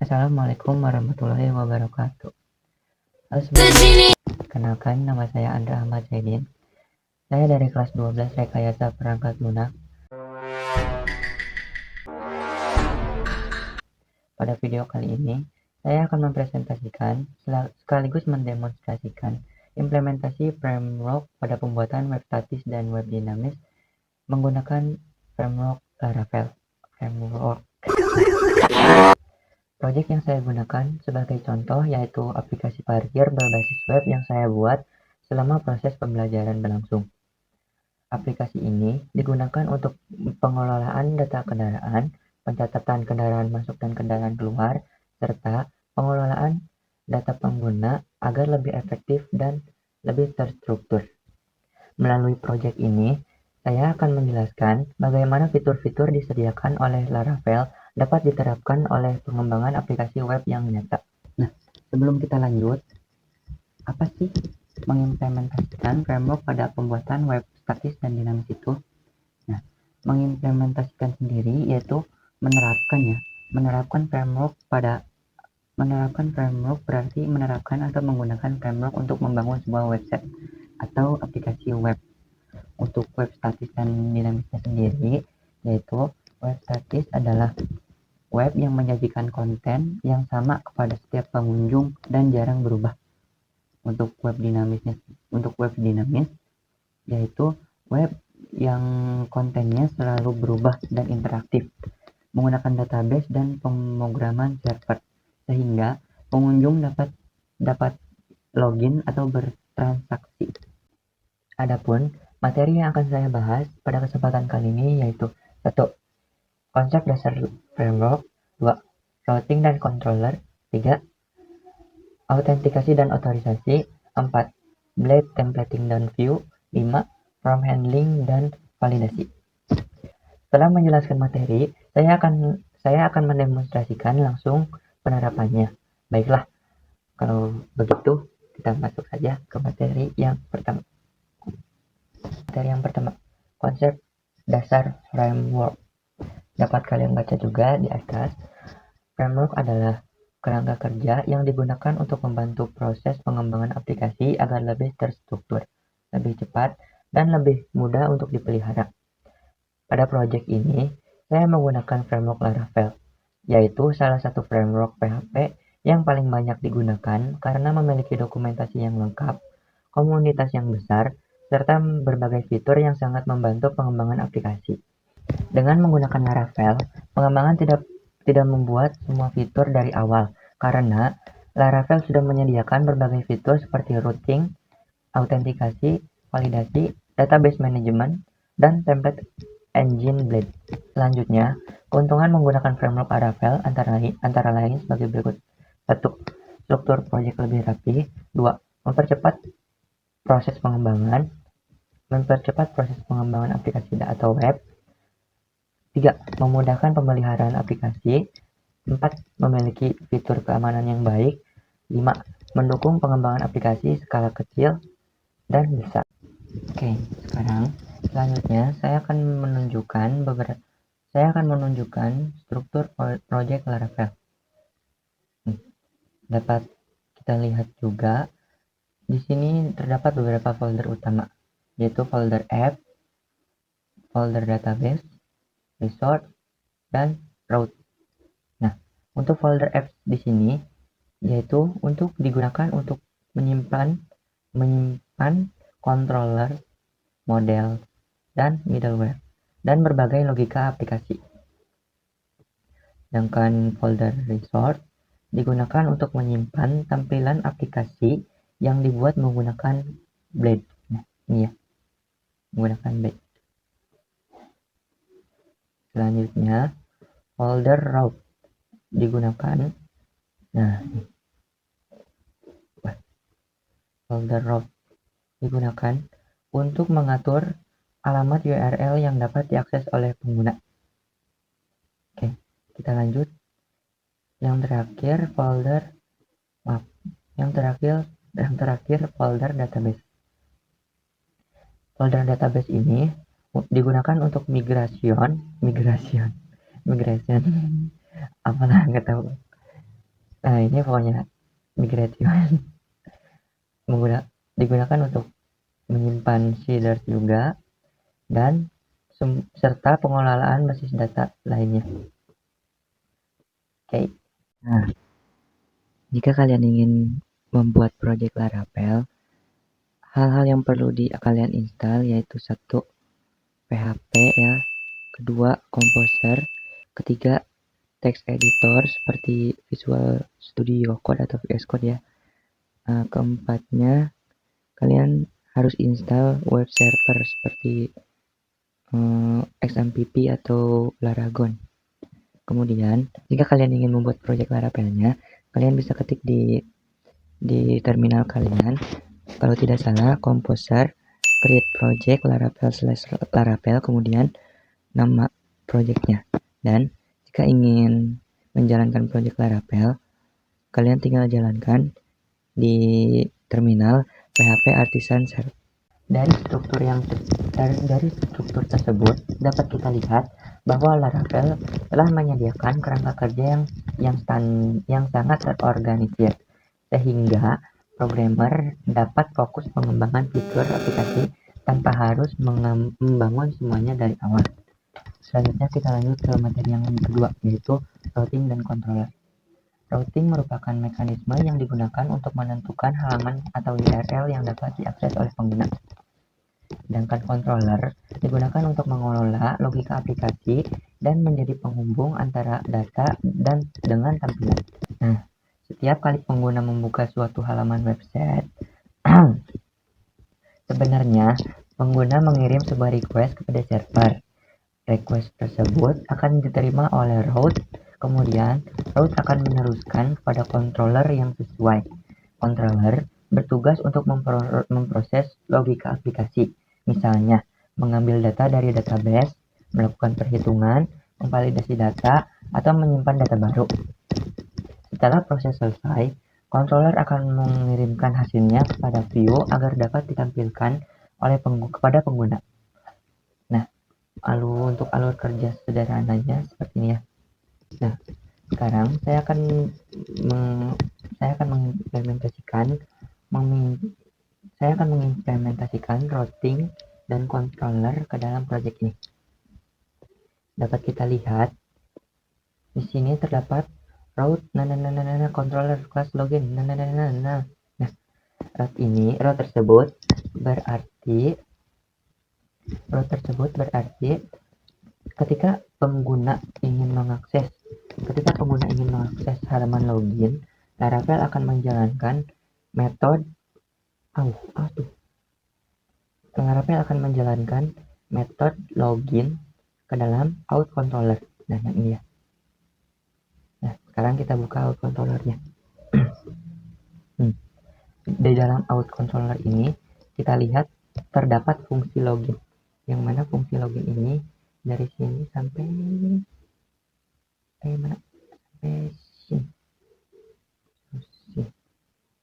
Assalamualaikum warahmatullahi wabarakatuh. Halo semuanya, kenalkan nama saya Andra Ahmad Zaidin. Saya dari kelas 12 Rekayasa Perangkat Lunak. Pada video kali ini, saya akan mempresentasikan sekaligus mendemonstrasikan implementasi framework pada pembuatan web statis dan web dinamis menggunakan framework Laravel. Project yang saya gunakan sebagai contoh yaitu aplikasi parkir berbasis web yang saya buat selama proses pembelajaran berlangsung. Aplikasi ini digunakan untuk pengelolaan data kendaraan, pencatatan kendaraan masuk dan kendaraan keluar, serta pengelolaan data pengguna agar lebih efektif dan lebih terstruktur. Melalui proyek ini, saya akan menjelaskan bagaimana fitur-fitur disediakan oleh Laravel dapat diterapkan oleh pengembangan aplikasi web yang nyata. Nah, sebelum kita lanjut, apa sih mengimplementasikan framework pada pembuatan web statis dan dinamis itu? Nah, mengimplementasikan sendiri yaitu menerapkan framework berarti menerapkan atau menggunakan framework untuk membangun sebuah website atau aplikasi web. Untuk web statis dan dinamisnya sendiri, yaitu web statis adalah web yang menyajikan konten yang sama kepada setiap pengunjung dan jarang berubah. Untuk web dinamis, yaitu web yang kontennya selalu berubah dan interaktif, menggunakan database dan pemrograman server, sehingga pengunjung dapat login atau bertransaksi. Adapun materi yang akan saya bahas pada kesempatan kali ini yaitu 1. Konsep dasar framework, 2. Routing dan controller, 3. Autentikasi dan otorisasi, 4. Blade templating dan view, 5. Form handling dan validasi. Setelah menjelaskan materi, saya akan mendemonstrasikan langsung penerapannya. Baiklah, kalau begitu kita masuk saja ke materi yang pertama. Konsep dasar framework. Dapat kalian baca juga di atas. Framework adalah kerangka kerja yang digunakan untuk membantu proses pengembangan aplikasi agar lebih terstruktur, lebih cepat, dan lebih mudah untuk dipelihara. Pada proyek ini, saya menggunakan framework Laravel, yaitu salah satu framework PHP yang paling banyak digunakan karena memiliki dokumentasi yang lengkap, komunitas yang besar, serta berbagai fitur yang sangat membantu pengembangan aplikasi. Dengan menggunakan Laravel, pengembangan tidak membuat semua fitur dari awal, karena Laravel sudah menyediakan berbagai fitur seperti routing, autentikasi, validasi, database management, dan template engine Blade. Selanjutnya, keuntungan menggunakan framework Laravel antara lain sebagai berikut. 1. Struktur proyek lebih rapi. 2. Mempercepat proses pengembangan aplikasi atau web. 3. Memudahkan pemeliharaan aplikasi. 4. Memiliki fitur keamanan yang baik. 5. Mendukung pengembangan aplikasi skala kecil dan besar. Oke, selanjutnya saya akan menunjukkan struktur proyek Laravel. Dapat kita lihat juga di sini terdapat beberapa folder utama, yaitu folder app, folder database, resource, dan route. Nah, untuk folder apps di sini yaitu untuk digunakan untuk menyimpan controller, model, dan middleware, dan berbagai logika aplikasi. Sedangkan folder resource digunakan untuk menyimpan tampilan aplikasi yang dibuat menggunakan Blade. Nah, ini ya, menggunakan Blade. Selanjutnya, folder route digunakan. Folder route digunakan untuk mengatur alamat URL yang dapat diakses oleh pengguna. Oke, kita lanjut. Yang terakhir folder database. Folder database ini digunakan untuk migration. Apalah nggak tahu. Nah, ini pokoknya migration digunakan untuk menyimpan seeders juga dan serta pengelolaan basis data lainnya. Oke. Nah, jika kalian ingin membuat project Laravel, hal-hal yang perlu kalian install yaitu satu, PHP ya, kedua, Composer, ketiga, text editor seperti Visual Studio Code atau VS Code ya. Keempatnya, kalian harus install web server seperti XMPP atau Laragon. Kemudian, jika kalian ingin membuat project Laravelnya, kalian bisa ketik di terminal kalian, kalau tidak salah, Composer, create project Laravel, kemudian nama projectnya. Dan jika ingin menjalankan project Laravel, kalian tinggal jalankan di terminal PHP Artisan Server. Dari struktur tersebut dapat kita lihat bahwa Laravel telah menyediakan kerangka kerja yang sangat terorganisir, sehingga programmer dapat fokus pengembangan fitur aplikasi tanpa harus membangun semuanya dari awal. Selanjutnya kita lanjut ke materi yang kedua, yaitu routing dan controller. Routing merupakan mekanisme yang digunakan untuk menentukan halaman atau URL yang dapat diakses oleh pengguna. Sedangkan controller digunakan untuk mengelola logika aplikasi dan menjadi penghubung antara data dan dengan tampilan. Nah, setiap kali pengguna membuka suatu halaman website, sebenarnya pengguna mengirim sebuah request kepada server. Request tersebut akan diterima oleh route, kemudian route akan meneruskan kepada controller yang sesuai. Controller bertugas untuk memproses logika aplikasi, misalnya mengambil data dari database, melakukan perhitungan, memvalidasi data, atau menyimpan data baru. Setelah proses selesai, controller akan mengirimkan hasilnya kepada view agar dapat ditampilkan kepada pengguna. Nah, untuk alur kerja sederhananya seperti ini ya. Nah, sekarang saya akan mengimplementasikan routing dan controller ke dalam project ini. Dapat kita lihat di sini terdapat route controller class login Nah, route tersebut berarti ketika pengguna ingin mengakses halaman login, Laravel akan menjalankan metode login ke dalam out controller. Nah, yang ini ya. Nah, sekarang kita buka out controllernya. Di dalam out controller ini kita lihat terdapat fungsi login, yang mana fungsi login ini dari sini sampai sini.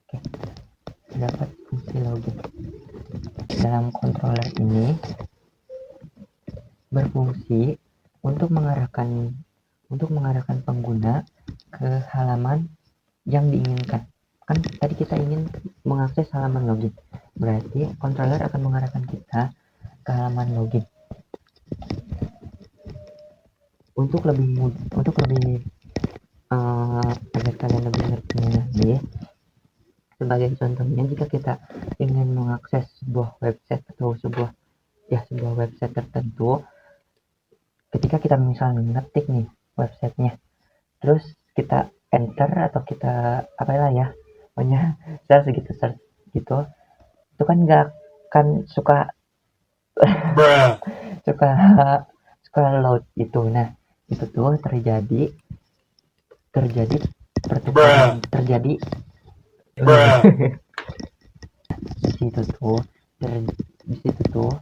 Oke, terdapat fungsi login. Dalam controller ini berfungsi untuk mengarahkan pengguna ke halaman yang diinginkan. Kan tadi kita ingin mengakses halaman login, berarti controller akan mengarahkan kita ke halaman login. Untuk agar kalian lebih ngerti lagi, sebagai contohnya, jika kita ingin mengakses sebuah website atau sebuah website tertentu, ketika kita misalnya ngetik nih websitenya, terus kita enter atau kita pokoknya search gitu, itu kan nggak akan suka load itu. Nah, itu tuh terjadi pertukaran di situ tuh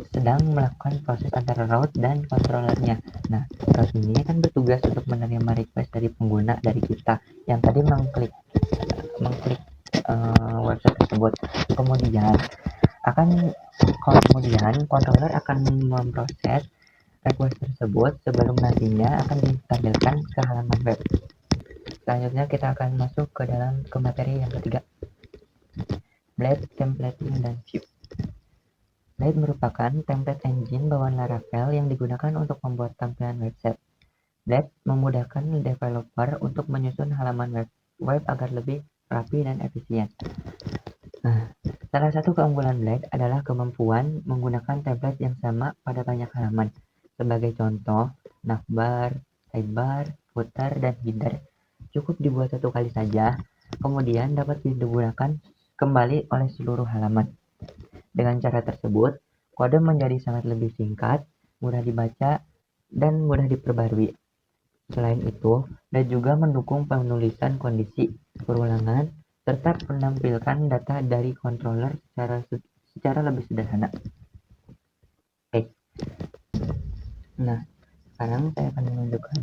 sedang melakukan proses antara route dan controllernya. Nah, route ini kan bertugas untuk menerima request dari pengguna dari kita yang tadi mengklik website tersebut. Kemudian controller akan memproses request tersebut sebelum nantinya akan ditampilkan ke halaman web. Selanjutnya kita akan masuk ke materi yang ketiga, Blade, Templating, dan View. Blade merupakan template engine bawaan Laravel yang digunakan untuk membuat tampilan website. Blade memudahkan developer untuk menyusun halaman web agar lebih rapi dan efisien. Nah, salah satu keunggulan Blade adalah kemampuan menggunakan template yang sama pada banyak halaman. Sebagai contoh, navbar, sidebar, footer, dan header cukup dibuat satu kali saja, kemudian dapat digunakan kembali oleh seluruh halaman. Dengan cara tersebut, kode menjadi sangat lebih singkat, mudah dibaca, dan mudah diperbarui. Selain itu, dan juga mendukung penulisan kondisi, perulangan, serta menampilkan data dari controller secara lebih sederhana. Oke. Nah, sekarang saya akan menunjukkan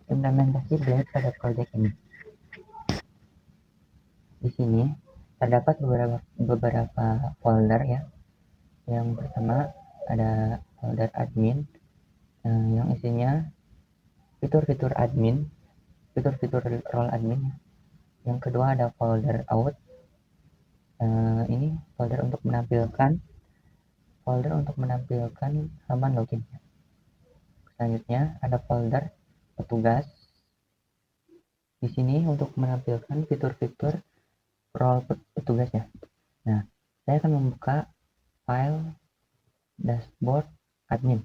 implementasi Blade pada project ini. Di sini terdapat beberapa folder ya. Yang pertama ada folder admin yang isinya fitur-fitur admin, fitur-fitur role admin. Yang kedua ada folder out. Ini folder untuk menampilkan halaman login. Selanjutnya ada folder petugas. Di sini untuk menampilkan fitur-fitur role petugasnya. Nah, saya akan membuka file dashboard admin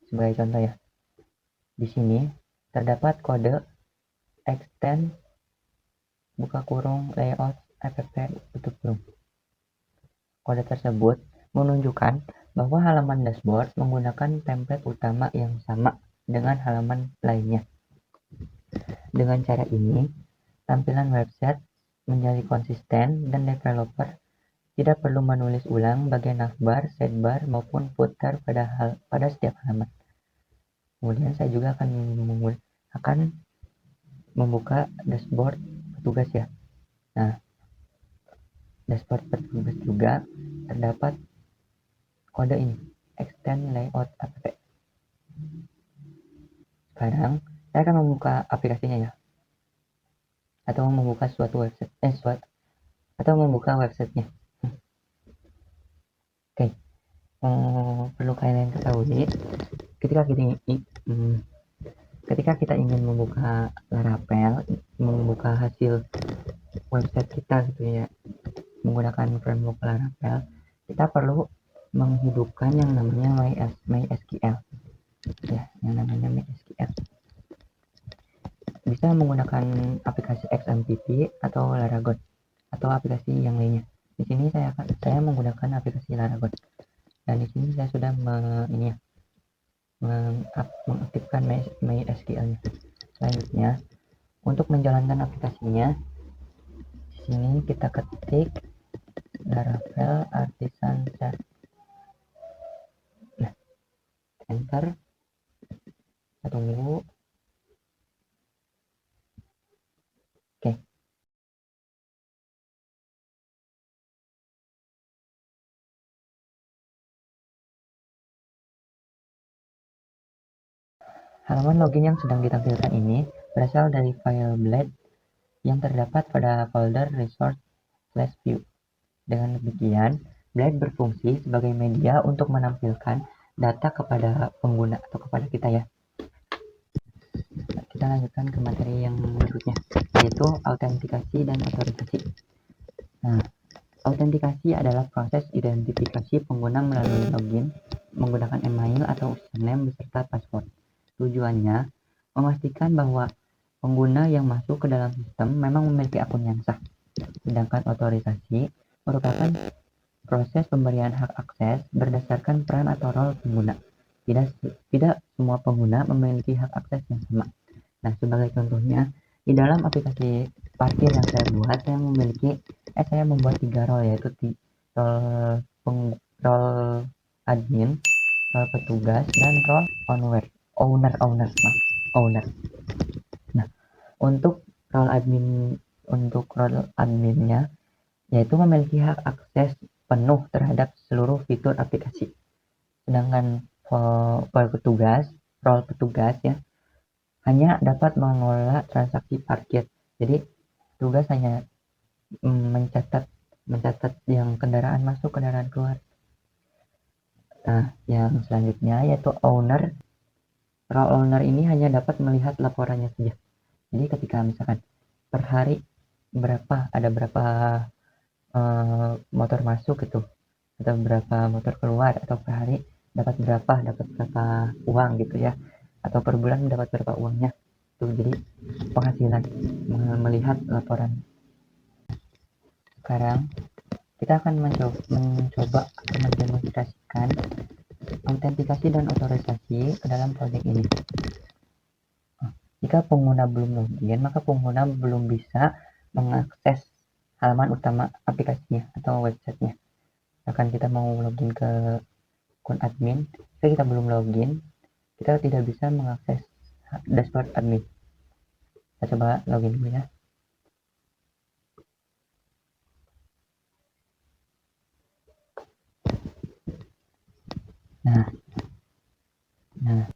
sebagai contoh ya. Di sini terdapat kode extend buka kurung layout app tutup kurung. Kode tersebut menunjukkan bahwa halaman dashboard menggunakan template utama yang sama dengan halaman lainnya. Dengan cara ini, tampilan website menjadi konsisten dan developer tidak perlu menulis ulang bagian navbar, sidebar, maupun footer pada setiap halaman. Kemudian saya juga akan membuka dashboard petugas ya. Nah, dashboard petugas juga terdapat kode ini, extend layout app. Sekarang saya akan membuka aplikasinya ya, atau membuka membuka websitenya. Oke. Perlu kalian ketahui, ketika kita ingin membuka Laravel, membuka hasil website kita gitu ya, menggunakan framework Laravel, kita perlu menghidupkan yang namanya MySQL ya, bisa menggunakan aplikasi XMPP atau Laragon atau aplikasi yang lainnya. Di sini saya menggunakan aplikasi Laragon, dan di sini saya sudah mengaktifkan MySQL-nya. Selanjutnya, untuk menjalankan aplikasinya, di sini kita ketik Laravel Artisan Search. Nah, enter. Kita tunggu. Oke. Halaman login yang sedang ditampilkan ini berasal dari file Blade yang terdapat pada folder resource/view. Dengan demikian, Blade berfungsi sebagai media untuk menampilkan data kepada pengguna atau kepada kita ya. Kita lanjutkan ke materi yang berikutnya, yaitu autentikasi dan otorisasi. Nah, autentikasi adalah proses identifikasi pengguna melalui login menggunakan email atau username beserta password. Tujuannya memastikan bahwa pengguna yang masuk ke dalam sistem memang memiliki akun yang sah. Sedangkan otorisasi merupakan proses pemberian hak akses berdasarkan peran atau role pengguna. Tidak semua pengguna memiliki hak akses yang sama. Nah, sebagai contohnya, di dalam aplikasi parkir yang saya buat, saya membuat 3 role, yaitu role admin, role petugas, dan role owner. Nah, untuk role adminnya, yaitu memiliki hak akses penuh terhadap seluruh fitur aplikasi. Sedangkan role petugas ya, hanya dapat mengelola transaksi parkir. Jadi tugas hanya mencatat yang kendaraan masuk, kendaraan keluar. Nah, yang selanjutnya yaitu owner. Role owner ini hanya dapat melihat laporannya saja. Jadi ketika misalkan per hari ada berapa motor masuk gitu, atau berapa motor keluar, atau per hari dapat berapa uang gitu ya, atau per bulan dapat berapa uangnya tuh. Jadi penghasilan melihat laporan. Sekarang kita akan mencoba mendemonstrasikan autentikasi dan otorisasi ke dalam proyek ini. Jika pengguna belum login, maka pengguna belum bisa mengakses halaman utama aplikasinya atau websitenya. Akan kita mau login ke akun admin, jika kita belum login, kita tidak bisa mengakses dashboard admin. Kita coba login dulu ya. Nah,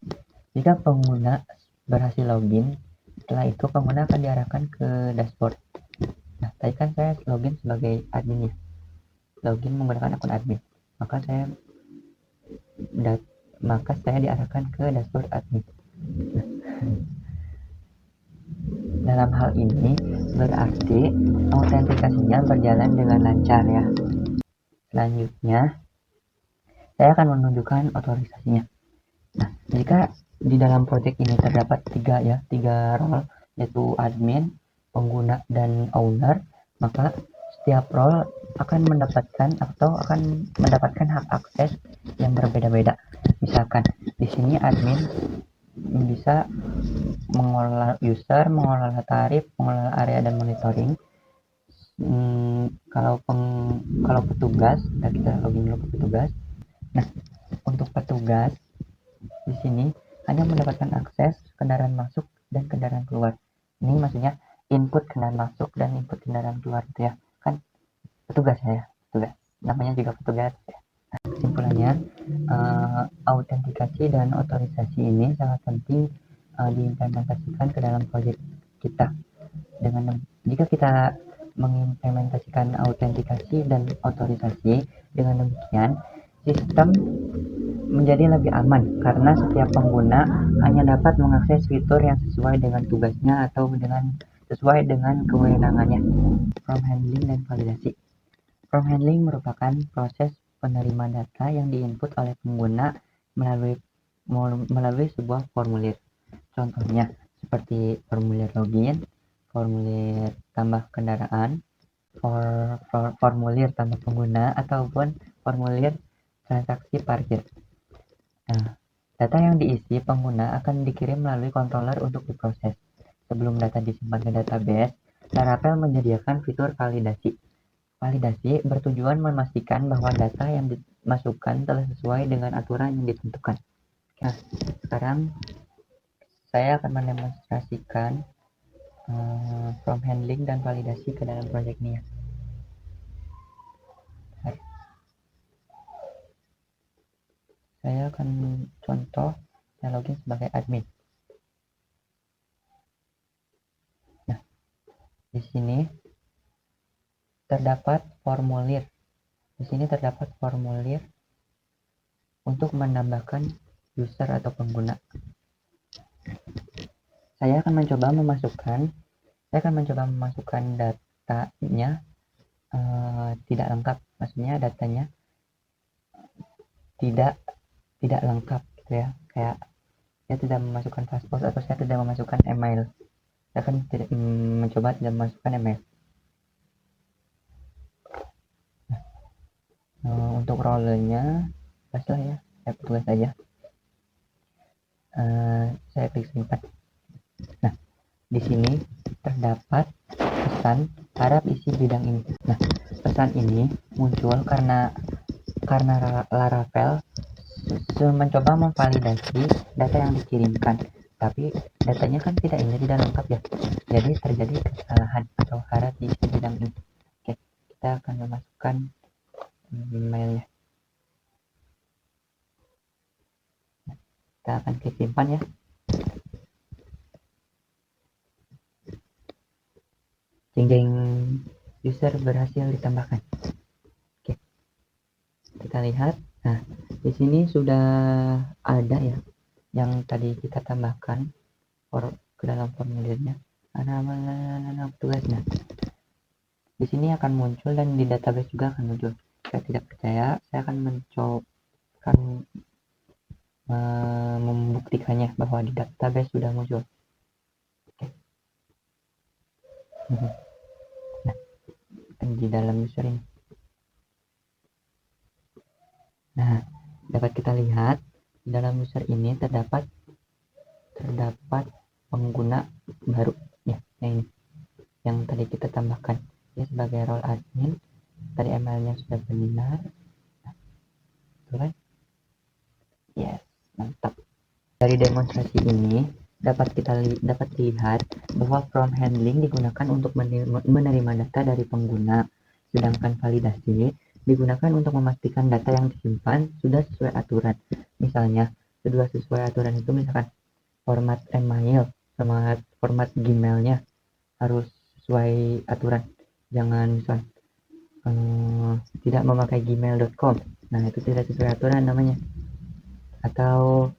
jika pengguna berhasil login, setelah itu pengguna akan diarahkan ke dashboard. Nah, tadi kan saya login sebagai admin ya, login menggunakan akun admin, maka saya diarahkan ke dashboard admin. Dalam hal ini berarti autentikasinya berjalan dengan lancar ya. Selanjutnya saya akan menunjukkan otorisasinya. Nah, jika di dalam project ini terdapat tiga role, yaitu admin, pengguna, dan owner, maka setiap role akan mendapatkan hak akses yang berbeda-beda. Misalkan di sini admin bisa mengelola user, mengelola tarif, mengelola area dan monitoring. Kalau petugas, kita login dulu ke petugas. Nah, untuk petugas di sini hanya mendapatkan akses kendaraan masuk dan kendaraan keluar. Ini maksudnya input kendaraan masuk dan input kendaraan keluar itu ya. Kan petugas ya, petugas. Namanya juga petugas ya. Kesimpulannya, autentikasi dan otorisasi ini sangat penting diimplementasikan ke dalam proyek kita. Jika kita mengimplementasikan autentikasi dan otorisasi dengan demikian, sistem menjadi lebih aman karena setiap pengguna hanya dapat mengakses fitur yang sesuai dengan tugasnya atau sesuai dengan kewenangannya. From handling dan validasi. From handling merupakan proses penerima data yang diinput oleh pengguna melalui sebuah formulir. Contohnya seperti formulir login, formulir tambah kendaraan, formulir tambah pengguna, ataupun formulir transaksi parkir. Nah, data yang diisi pengguna akan dikirim melalui controller untuk diproses. Sebelum data disimpan ke database, Laravel menyediakan fitur validasi. Validasi bertujuan memastikan bahwa data yang dimasukkan telah sesuai dengan aturan yang ditentukan. Nah, sekarang saya akan mendemonstrasikan from handling dan validasi ke dalam proyek ini ya. Saya akan contoh saya login sebagai admin. Nah, di sini terdapat formulir. Di sini terdapat formulir untuk menambahkan user atau pengguna. Saya akan mencoba memasukkan datanya tidak lengkap. Maksudnya datanya tidak lengkap gitu ya. Kayak saya tidak memasukkan paspor atau saya tidak memasukkan email. Saya akan mencoba tidak memasukkan email. Untuk role-nya paslah ya, saya tulis saja. Saya klik simpan. Nah, di sini terdapat pesan harap isi bidang ini. Nah, pesan ini muncul karena Laravel mencoba memvalidasi data yang dikirimkan, tapi datanya kan tidak lengkap ya. Jadi terjadi kesalahan atau harap diisi bidang ini. Oke, kita akan memasukkan emailnya. Kita akan klik simpan ya. Jeng jeng, user berhasil ditambahkan. Oke, kita lihat. Nah, di sini sudah ada ya yang tadi kita tambahkan ke dalam formulirnya. Nama tugasnya. Di sini akan muncul dan di database juga akan muncul. Jika tidak percaya, saya akan mencoba membuktikannya bahwa di database sudah muncul. Oke. Nah, di dalam user ini. Nah, dapat kita lihat di dalam user ini terdapat pengguna baru ya, yang tadi kita tambahkan ya sebagai role admin. Tadi emailnya sudah benar. Nah, yes, mantap. Dari demonstrasi ini dapat dilihat bahwa from handling digunakan untuk menerima data dari pengguna, sedangkan validasi digunakan untuk memastikan data yang disimpan sudah sesuai aturan. Misalnya, sudah sesuai aturan itu misalkan format email sama format Gmailnya harus sesuai aturan. Jangan misal tidak memakai gmail.com. Nah, itu tidak sesuai aturan namanya. Atau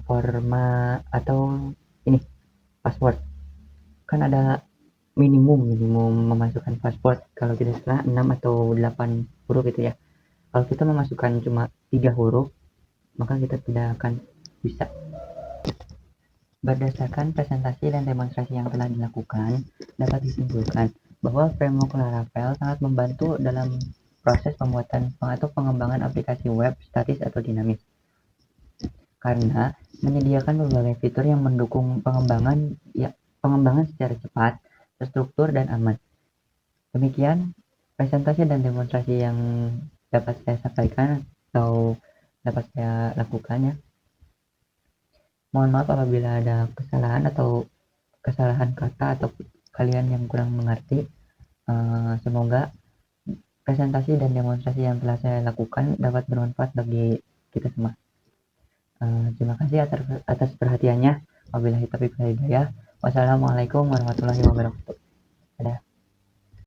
format atau ini password. Kan ada minimum memasukkan password kalau tidak salah 6 atau 8 huruf itu ya. Kalau kita memasukkan cuma 3 huruf, maka kita tidak akan bisa. Berdasarkan presentasi dan demonstrasi yang telah dilakukan, dapat disimpulkan bahwa framework Laravel sangat membantu dalam proses pembuatan atau pengembangan aplikasi web statis atau dinamis, karena menyediakan berbagai fitur yang mendukung pengembangan secara cepat, terstruktur, dan aman. Demikian presentasi dan demonstrasi yang dapat saya sampaikan atau dapat saya lakukan ya. Mohon maaf apabila ada kesalahan atau kesalahan kata atau kalian yang kurang mengerti. Semoga presentasi dan demonstrasi yang telah saya lakukan dapat bermanfaat bagi kita semua. Terima kasih atas perhatiannya. Wabillahi taufiq wal hidayah. Wassalamualaikum warahmatullahi wabarakatuh. Dadah.